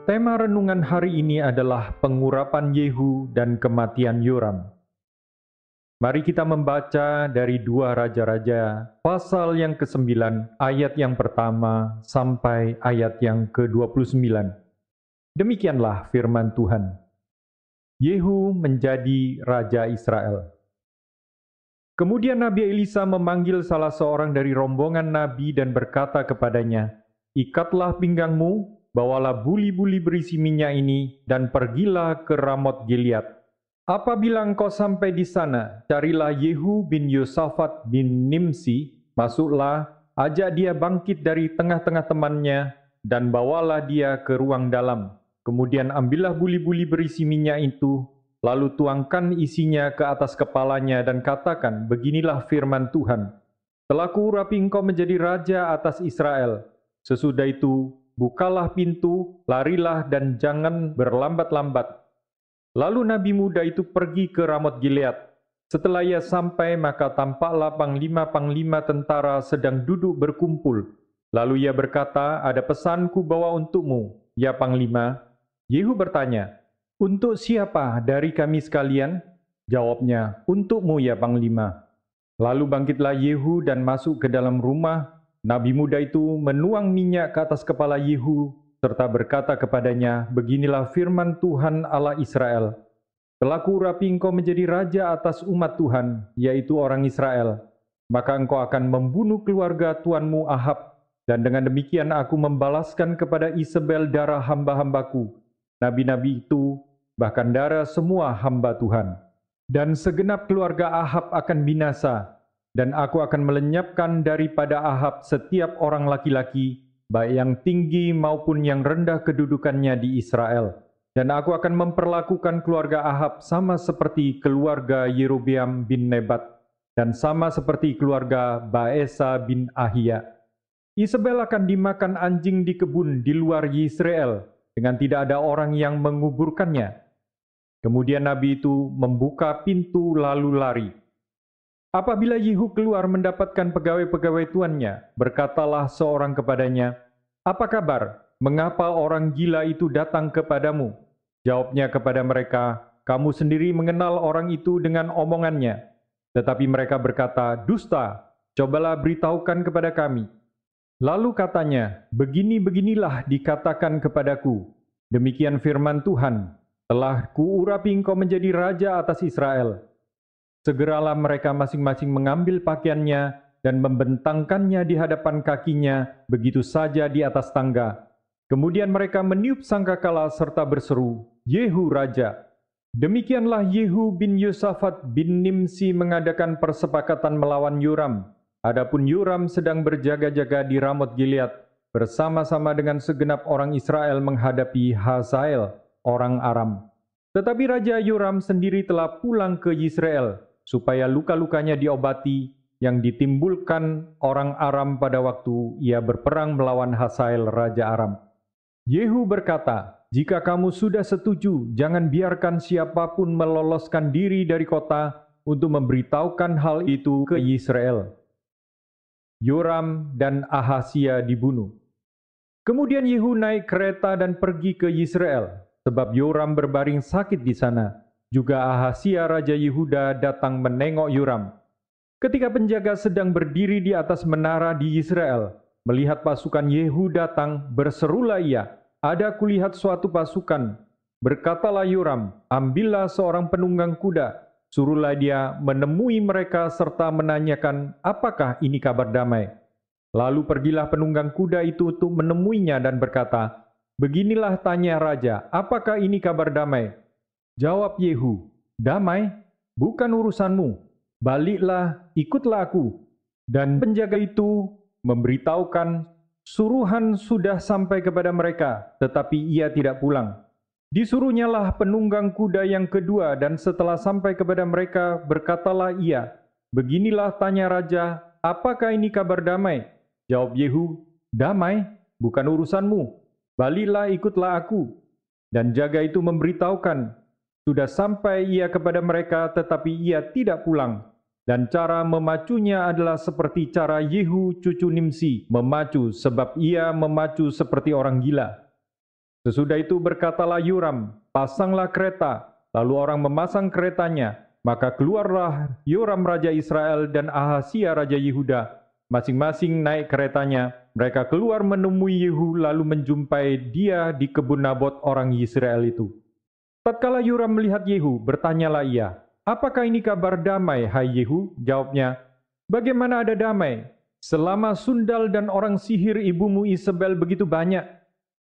Tema renungan hari ini adalah pengurapan Yehu dan kematian Yoram. Mari kita membaca dari 2 Raja-Raja, pasal yang ke-9, ayat yang pertama sampai ayat yang ke-29. Demikianlah firman Tuhan. Yehu menjadi Raja Israel. Kemudian Nabi Elisa memanggil salah seorang dari rombongan Nabi dan berkata kepadanya, "Ikatlah pinggangmu, bawalah buli-buli berisi minyak ini, dan pergilah ke Ramot Gilead. Apabila engkau sampai di sana, carilah Yehu bin Yosafat bin Nimsi, masuklah, ajak dia bangkit dari tengah-tengah temannya, dan bawalah dia ke ruang dalam. Kemudian ambillah buli-buli berisi minyak itu, lalu tuangkan isinya ke atas kepalanya dan katakan, beginilah firman Tuhan, telah kuurapi engkau menjadi raja atas Israel. Sesudah itu, bukalah pintu, larilah dan jangan berlambat-lambat." Lalu Nabi muda itu pergi ke Ramot Gilead. Setelah ia sampai, maka tampaklah panglima-panglima tentara sedang duduk berkumpul. Lalu ia berkata, "Ada pesanku bawa untukmu, ya panglima." Yehu bertanya, "Untuk siapa dari kami sekalian?" Jawabnya, "Untukmu ya panglima." Lalu bangkitlah Yehu dan masuk ke dalam rumah. Nabi muda itu menuang minyak ke atas kepala Yehu, serta berkata kepadanya, "Beginilah firman Tuhan Allah Israel, telah kuurapi engkau menjadi raja atas umat Tuhan, yaitu orang Israel. Maka engkau akan membunuh keluarga tuanmu Ahab, dan dengan demikian aku membalaskan kepada Isabel darah hamba-hambaku, nabi-nabi itu, bahkan darah semua hamba Tuhan. Dan segenap keluarga Ahab akan binasa, dan aku akan melenyapkan daripada Ahab setiap orang laki-laki, baik yang tinggi maupun yang rendah kedudukannya di Israel. Dan aku akan memperlakukan keluarga Ahab sama seperti keluarga Yerobeam bin Nebat, dan sama seperti keluarga Baesa bin Ahia. Isabel akan dimakan anjing di kebun di luar Yisrael, dengan tidak ada orang yang menguburkannya." Kemudian Nabi itu membuka pintu lalu lari. Apabila Yehu keluar mendapatkan pegawai-pegawai tuannya, berkatalah seorang kepadanya, "Apa kabar? Mengapa orang gila itu datang kepadamu?" Jawabnya kepada mereka, "Kamu sendiri mengenal orang itu dengan omongannya." Tetapi mereka berkata, "Dusta, cobalah beritahukan kepada kami." Lalu katanya, "Begini-beginilah dikatakan kepadaku, demikian firman Tuhan, telah kuurapi engkau menjadi raja atas Israel." Segeralah mereka masing-masing mengambil pakaiannya dan membentangkannya di hadapan kakinya begitu saja di atas tangga. Kemudian mereka meniup sangkakala serta berseru, "Yehu raja." Demikianlah Yehu bin Yosafat bin Nimsi mengadakan persepakatan melawan Yoram. Adapun Yoram sedang berjaga-jaga di Ramot Gilead bersama-sama dengan segenap orang Israel menghadapi Hazael, orang Aram. Tetapi Raja Yoram sendiri telah pulang ke Yisrael, supaya luka-lukanya diobati yang ditimbulkan orang Aram pada waktu ia berperang melawan Hazael, Raja Aram. Yehu berkata, "Jika kamu sudah setuju, jangan biarkan siapapun meloloskan diri dari kota untuk memberitahukan hal itu ke Yisrael." Yoram dan Ahazia dibunuh. Kemudian Yehu naik kereta dan pergi ke Yisrael, sebab Yoram berbaring sakit di sana. Juga Ahazia Raja Yehuda datang menengok Yoram. Ketika penjaga sedang berdiri di atas menara di Yisrael, melihat pasukan Yehu datang, berserulah ia, "Ada kulihat suatu pasukan." Berkatalah Yoram, "Ambillah seorang penunggang kuda, suruhlah dia menemui mereka serta menanyakan, apakah ini kabar damai." Lalu pergilah penunggang kuda itu untuk menemuinya dan berkata, "Beginilah tanya raja, apakah ini kabar damai?" Jawab Yehu, "Damai, bukan urusanmu. Baliklah, ikutlah aku." Dan penjaga itu memberitahukan, suruhan sudah sampai kepada mereka, tetapi ia tidak pulang. Disuruhnyalah penunggang kuda yang kedua, dan setelah sampai kepada mereka, berkatalah ia, "Beginilah tanya raja, apakah ini kabar damai?" Jawab Yehu, "Damai, bukan urusanmu. Baliklah, ikutlah aku." Dan jaga itu memberitahukan, sudah sampai ia kepada mereka, tetapi ia tidak pulang. Dan cara memacunya adalah seperti cara Yehu cucu Nimsi memacu, sebab ia memacu seperti orang gila. Sesudah itu berkatalah Yoram, "Pasanglah kereta." Lalu orang memasang keretanya. Maka keluarlah Yoram raja Israel dan Ahazia raja Yehuda, masing-masing naik keretanya. Mereka keluar menemui Yehu lalu menjumpai dia di kebun Nabot orang Yisrael itu. Tatkala Yoram melihat Yehu, bertanyalah ia, "Apakah ini kabar damai, hai Yehu?" Jawabnya, "Bagaimana ada damai? Selama sundal dan orang sihir ibumu Isabel begitu banyak."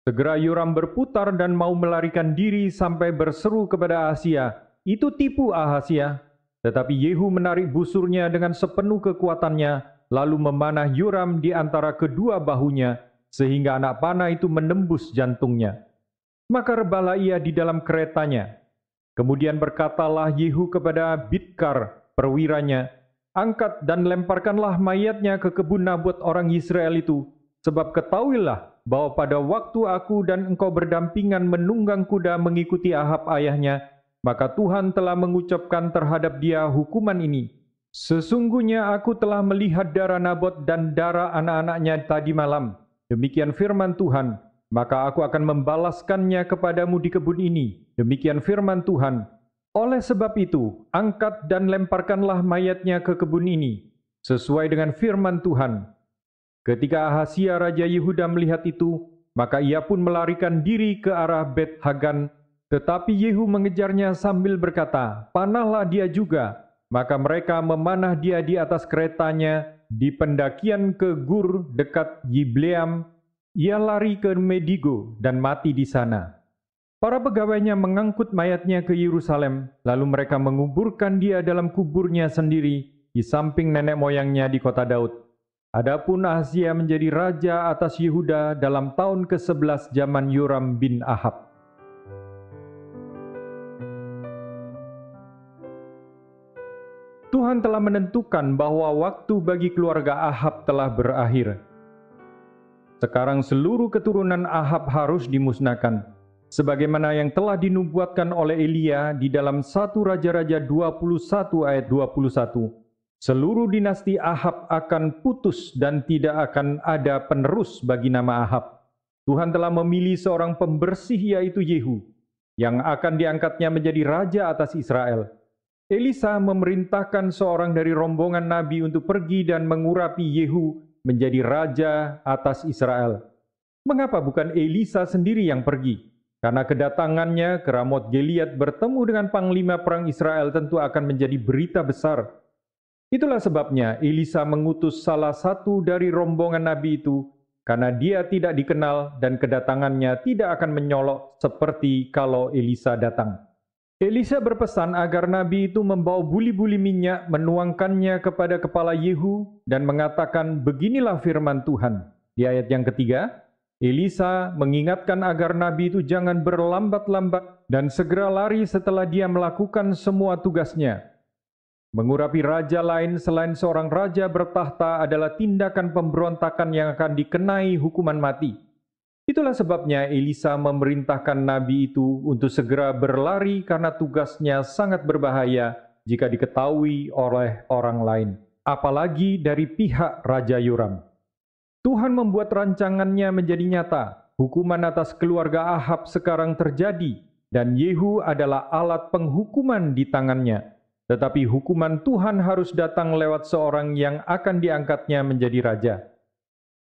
Segera Yoram berputar dan mau melarikan diri sampai berseru kepada Ahazia, "Itu tipu Ahazia." Tetapi Yehu menarik busurnya dengan sepenuh kekuatannya, lalu memanah Yoram di antara kedua bahunya, sehingga anak panah itu menembus jantungnya. Maka rebalah ia di dalam keretanya. Kemudian berkatalah Yehu kepada Bidkar, perwiranya, "Angkat dan lemparkanlah mayatnya ke kebun Nabot orang Israel itu, sebab ketahuilah bahwa pada waktu aku dan engkau berdampingan menunggang kuda mengikuti Ahab ayahnya, maka Tuhan telah mengucapkan terhadap dia hukuman ini. Sesungguhnya aku telah melihat darah Nabot dan darah anak-anaknya tadi malam. Demikian firman Tuhan, maka aku akan membalaskannya kepadamu di kebun ini. Demikian firman Tuhan. Oleh sebab itu, angkat dan lemparkanlah mayatnya ke kebun ini, sesuai dengan firman Tuhan." Ketika Ahazia raja Yehuda melihat itu, maka ia pun melarikan diri ke arah Bet Hagan, tetapi Yehu mengejarnya sambil berkata, "Panahlah dia juga." Maka mereka memanah dia di atas keretanya di pendakian ke Gur dekat Yibleam. Ia lari ke Medigo dan mati di sana. Para pegawainya mengangkut mayatnya ke Yerusalem, lalu mereka menguburkan dia dalam kuburnya sendiri di samping nenek moyangnya di kota Daud. Adapun Ahazia menjadi raja atas Yehuda dalam tahun ke-11 zaman Yoram bin Ahab. Tuhan telah menentukan bahwa waktu bagi keluarga Ahab telah berakhir. Sekarang seluruh keturunan Ahab harus dimusnahkan, sebagaimana yang telah dinubuatkan oleh Elia di dalam 1 Raja-Raja 21 ayat 21. Seluruh dinasti Ahab akan putus dan tidak akan ada penerus bagi nama Ahab. Tuhan telah memilih seorang pembersih yaitu Yehu, yang akan diangkatnya menjadi raja atas Israel. Elisa memerintahkan seorang dari rombongan nabi untuk pergi dan mengurapi Yehu menjadi raja atas Israel. Mengapa bukan Elisa sendiri yang pergi? Karena kedatangannya ke Ramot Gilead bertemu dengan panglima perang Israel tentu akan menjadi berita besar. Itulah sebabnya Elisa mengutus salah satu dari rombongan nabi itu, karena dia tidak dikenal dan kedatangannya tidak akan menyolok seperti kalau Elisa datang. Elisa berpesan agar nabi itu membawa buli-buli minyak, menuangkannya kepada kepala Yehu dan mengatakan, "Beginilah firman Tuhan." Di ayat yang ketiga, Elisa mengingatkan agar nabi itu jangan berlambat-lambat dan segera lari setelah dia melakukan semua tugasnya. Mengurapi raja lain selain seorang raja bertahta adalah tindakan pemberontakan yang akan dikenai hukuman mati. Itulah sebabnya Elisa memerintahkan nabi itu untuk segera berlari karena tugasnya sangat berbahaya jika diketahui oleh orang lain, apalagi dari pihak Raja Yoram. Tuhan membuat rancangannya menjadi nyata. Hukuman atas keluarga Ahab sekarang terjadi, dan Yehu adalah alat penghukuman di tangannya. Tetapi hukuman Tuhan harus datang lewat seorang yang akan diangkatnya menjadi raja.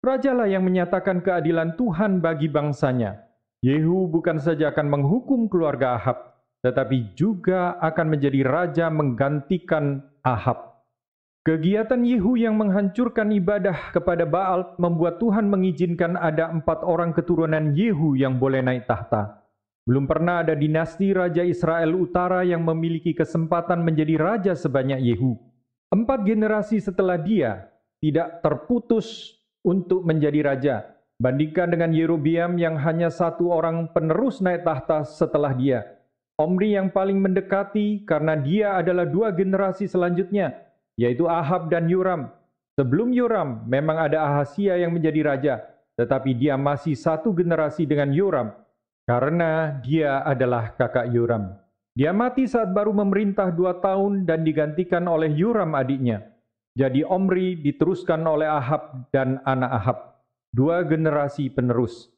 Rajalah yang menyatakan keadilan Tuhan bagi bangsanya. Yehu bukan saja akan menghukum keluarga Ahab, tetapi juga akan menjadi raja menggantikan Ahab. Kegiatan Yehu yang menghancurkan ibadah kepada Baal membuat Tuhan mengizinkan ada 4 orang keturunan Yehu yang boleh naik tahta. Belum pernah ada dinasti Raja Israel Utara yang memiliki kesempatan menjadi raja sebanyak Yehu. 4 generasi setelah dia tidak terputus untuk menjadi raja. Bandingkan dengan Yerobeam yang hanya 1 orang penerus naik tahta setelah dia. Omri yang paling mendekati karena dia adalah 2 generasi selanjutnya, yaitu Ahab dan Yoram. Sebelum Yoram memang ada Ahazia yang menjadi raja, tetapi dia masih 1 generasi dengan Yoram, karena dia adalah kakak Yoram. Dia mati saat baru memerintah 2 tahun dan digantikan oleh Yoram adiknya. Jadi Omri diteruskan oleh Ahab dan anak Ahab, 2 generasi penerus.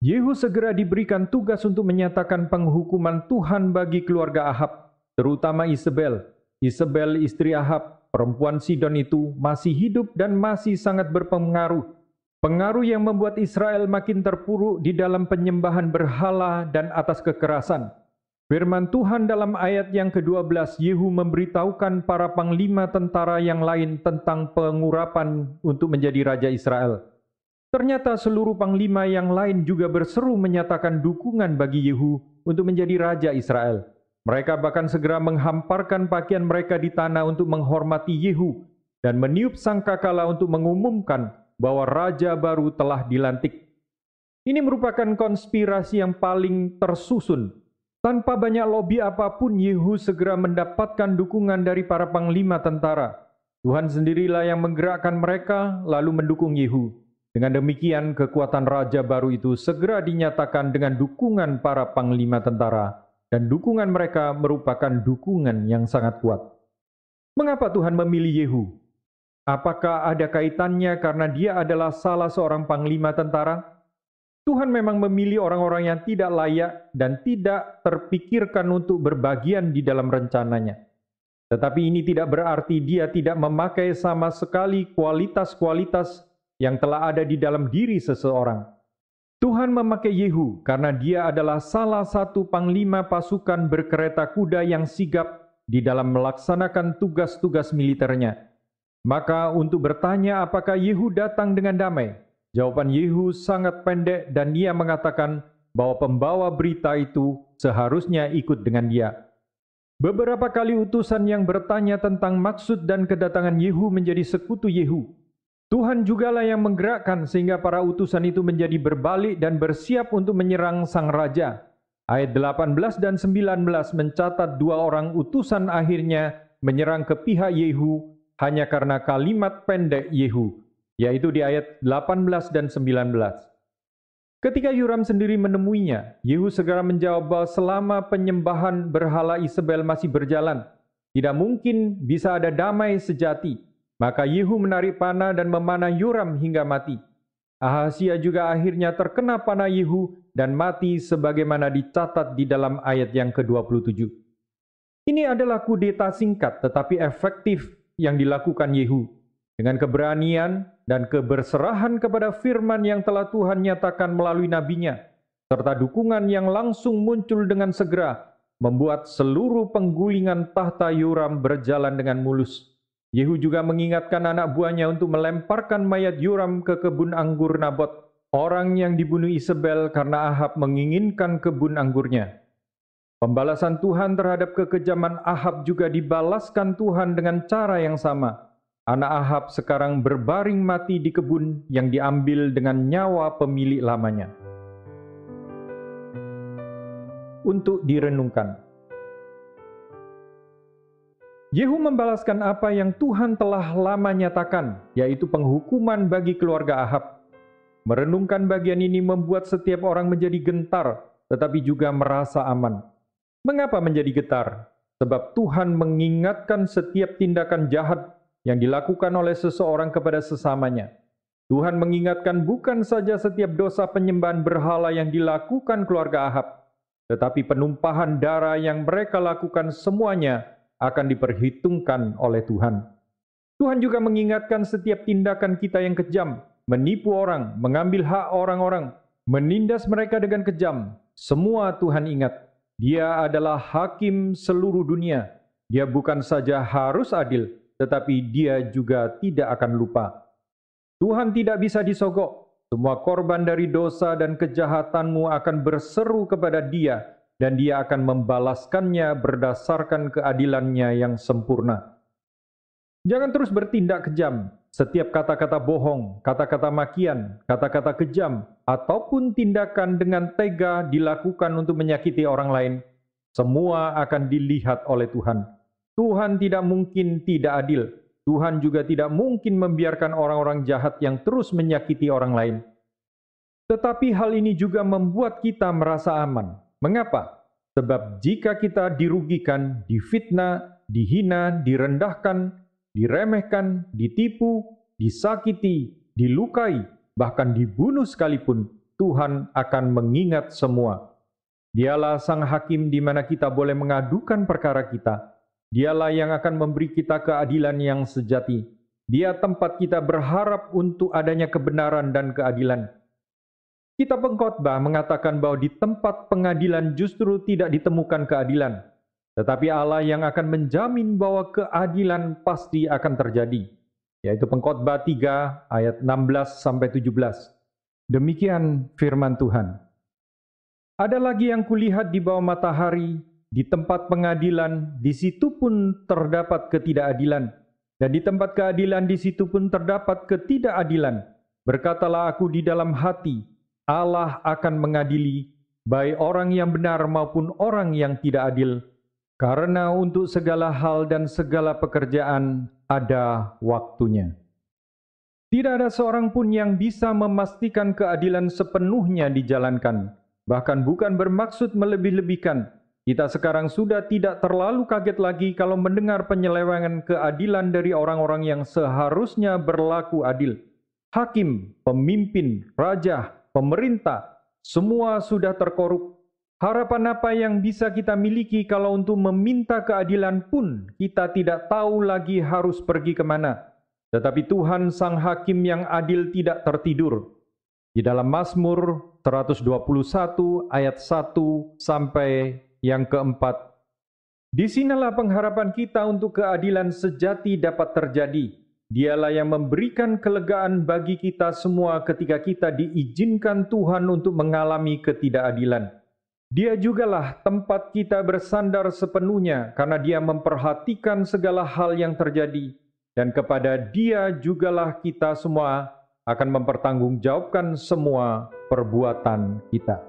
Yehu segera diberikan tugas untuk menyatakan penghukuman Tuhan bagi keluarga Ahab, terutama Isabel. Isabel istri Ahab, perempuan Sidon itu masih hidup dan masih sangat berpengaruh. Pengaruh yang membuat Israel makin terpuruk di dalam penyembahan berhala dan atas kekerasan. Firman Tuhan dalam ayat yang ke-12, Yehu memberitahukan para panglima tentara yang lain tentang pengurapan untuk menjadi raja Israel. Ternyata seluruh panglima yang lain juga berseru menyatakan dukungan bagi Yehu untuk menjadi raja Israel. Mereka bahkan segera menghamparkan pakaian mereka di tanah untuk menghormati Yehu dan meniup sangkakala untuk mengumumkan bahwa raja baru telah dilantik. Ini merupakan konspirasi yang paling tersusun. Tanpa banyak lobi apapun, Yehu segera mendapatkan dukungan dari para panglima tentara. Tuhan sendirilah yang menggerakkan mereka lalu mendukung Yehu. Dengan demikian, kekuatan raja baru itu segera dinyatakan dengan dukungan para panglima tentara, dan dukungan mereka merupakan dukungan yang sangat kuat. Mengapa Tuhan memilih Yehu? Apakah ada kaitannya karena dia adalah salah seorang panglima tentara? Tuhan memang memilih orang-orang yang tidak layak dan tidak terpikirkan untuk berbagian di dalam rencananya. Tetapi ini tidak berarti dia tidak memakai sama sekali kualitas-kualitas yang telah ada di dalam diri seseorang. Tuhan memakai Yehu karena dia adalah salah satu panglima pasukan berkereta kuda yang sigap di dalam melaksanakan tugas-tugas militernya. Maka untuk bertanya apakah Yehu datang dengan damai, jawaban Yehu sangat pendek dan ia mengatakan bahwa pembawa berita itu seharusnya ikut dengan dia. Beberapa kali utusan yang bertanya tentang maksud dan kedatangan Yehu menjadi sekutu Yehu. Tuhan jugalah yang menggerakkan sehingga para utusan itu menjadi berbalik dan bersiap untuk menyerang sang raja. Ayat 18 dan 19 mencatat dua orang utusan akhirnya menyerang ke pihak Yehu hanya karena kalimat pendek Yehu, yaitu di ayat 18 dan 19. Ketika Yoram sendiri menemuinya, Yehu segera menjawab bahwa selama penyembahan berhala Isabel masih berjalan, tidak mungkin bisa ada damai sejati. Maka Yehu menarik panah dan memanah Yoram hingga mati. Ahazia juga akhirnya terkena panah Yehu dan mati sebagaimana dicatat di dalam ayat yang ke-27. Ini adalah kudeta singkat tetapi efektif yang dilakukan Yehu. Dengan keberanian dan keberserahan kepada firman yang telah Tuhan nyatakan melalui nabinya, serta dukungan yang langsung muncul dengan segera, membuat seluruh penggulingan tahta Yoram berjalan dengan mulus. Yehu juga mengingatkan anak buahnya untuk melemparkan mayat Yoram ke kebun anggur Nabot, orang yang dibunuh Isabel karena Ahab menginginkan kebun anggurnya. Pembalasan Tuhan terhadap kekejaman Ahab juga dibalaskan Tuhan dengan cara yang sama. Anak Ahab sekarang berbaring mati di kebun yang diambil dengan nyawa pemilik lamanya. Untuk direnungkan. Yehu membalaskan apa yang Tuhan telah lama nyatakan, yaitu penghukuman bagi keluarga Ahab. Merenungkan bagian ini membuat setiap orang menjadi gentar, tetapi juga merasa aman. Mengapa menjadi getar? Sebab Tuhan mengingatkan setiap tindakan jahat yang dilakukan oleh seseorang kepada sesamanya. Tuhan mengingatkan bukan saja setiap dosa penyembahan berhala yang dilakukan keluarga Ahab, tetapi penumpahan darah yang mereka lakukan semuanya akan diperhitungkan oleh Tuhan. Tuhan juga mengingatkan setiap tindakan kita yang kejam, menipu orang, mengambil hak orang-orang, menindas mereka dengan kejam. Semua Tuhan ingat. Dia adalah hakim seluruh dunia. Dia bukan saja harus adil, tetapi dia juga tidak akan lupa. Tuhan tidak bisa disogok. Semua korban dari dosa dan kejahatanmu akan berseru kepada Dia, dan Dia akan membalaskannya berdasarkan keadilannya yang sempurna. Jangan terus bertindak kejam. Setiap kata-kata bohong, kata-kata makian, kata-kata kejam, ataupun tindakan dengan tega dilakukan untuk menyakiti orang lain, semua akan dilihat oleh Tuhan. Tuhan tidak mungkin tidak adil. Tuhan juga tidak mungkin membiarkan orang-orang jahat yang terus menyakiti orang lain. Tetapi hal ini juga membuat kita merasa aman. Mengapa? Sebab jika kita dirugikan, difitnah, dihina, direndahkan, diremehkan, ditipu, disakiti, dilukai, bahkan dibunuh sekalipun, Tuhan akan mengingat semua. Dialah Sang Hakim di mana kita boleh mengadukan perkara kita. Dialah yang akan memberi kita keadilan yang sejati. Dia tempat kita berharap untuk adanya kebenaran dan keadilan. Kitab Pengkhotbah mengatakan bahwa di tempat pengadilan justru tidak ditemukan keadilan, tetapi Allah yang akan menjamin bahwa keadilan pasti akan terjadi, yaitu Pengkhotbah 3 ayat 16-17. Demikian firman Tuhan. Ada lagi yang kulihat di bawah matahari, di tempat pengadilan, di situ pun terdapat ketidakadilan, dan di tempat keadilan di situ pun terdapat ketidakadilan. Berkatalah aku di dalam hati, Allah akan mengadili, baik orang yang benar maupun orang yang tidak adil, karena untuk segala hal dan segala pekerjaan ada waktunya. Tidak ada seorang pun yang bisa memastikan keadilan sepenuhnya dijalankan, bahkan bukan bermaksud melebih-lebihkan. Kita sekarang sudah tidak terlalu kaget lagi kalau mendengar penyelewengan keadilan dari orang-orang yang seharusnya berlaku adil. Hakim, pemimpin, raja, pemerintah, semua sudah terkorup. Harapan apa yang bisa kita miliki kalau untuk meminta keadilan pun kita tidak tahu lagi harus pergi kemana? Tetapi Tuhan Sang Hakim yang adil tidak tertidur. Di dalam Mazmur 121 ayat 1 sampai yang keempat, disinilah pengharapan kita untuk keadilan sejati dapat terjadi. Dialah yang memberikan kelegaan bagi kita semua ketika kita diizinkan Tuhan untuk mengalami ketidakadilan. Dia jugalah tempat kita bersandar sepenuhnya karena Dia memperhatikan segala hal yang terjadi, dan kepada Dia jugalah kita semua akan mempertanggungjawabkan semua perbuatan kita.